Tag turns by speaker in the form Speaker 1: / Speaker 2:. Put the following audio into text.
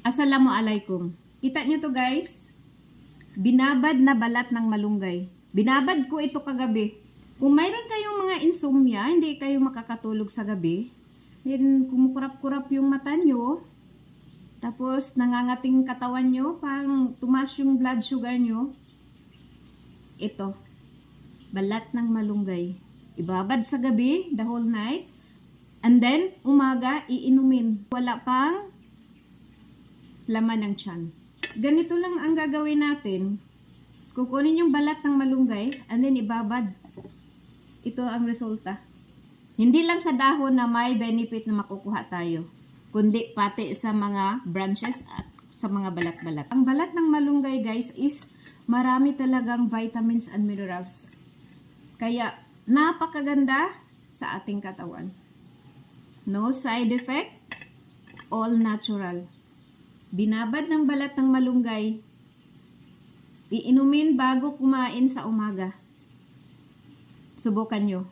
Speaker 1: Assalamualaikum. Kita nyo to guys? Binabad na balat ng malunggay. Binabad ko ito kagabi. Kung mayroon kayong mga insomnia, hindi kayo makakatulog sa gabi, then kumukurap-kurap yung mata nyo, tapos nangangating katawan nyo, pang tumaas yung blood sugar nyo, ito, balat ng malunggay. Ibabad sa gabi, the whole night, and then umaga, iinumin. Wala pang laman ng tiyan. Ganito lang ang gagawin natin. Kukunin yung balat ng malunggay and then ibabad. Ito ang resulta. Hindi lang sa dahon na may benefit na makukuha tayo, kundi pati sa mga branches at sa mga balat-balat. Ang balat ng malunggay guys is marami talagang vitamins and minerals. Kaya napakaganda sa ating katawan. No side effect, all natural. Binabad ng balat ng malunggay, iinumin bago kumain sa umaga. Subukan nyo.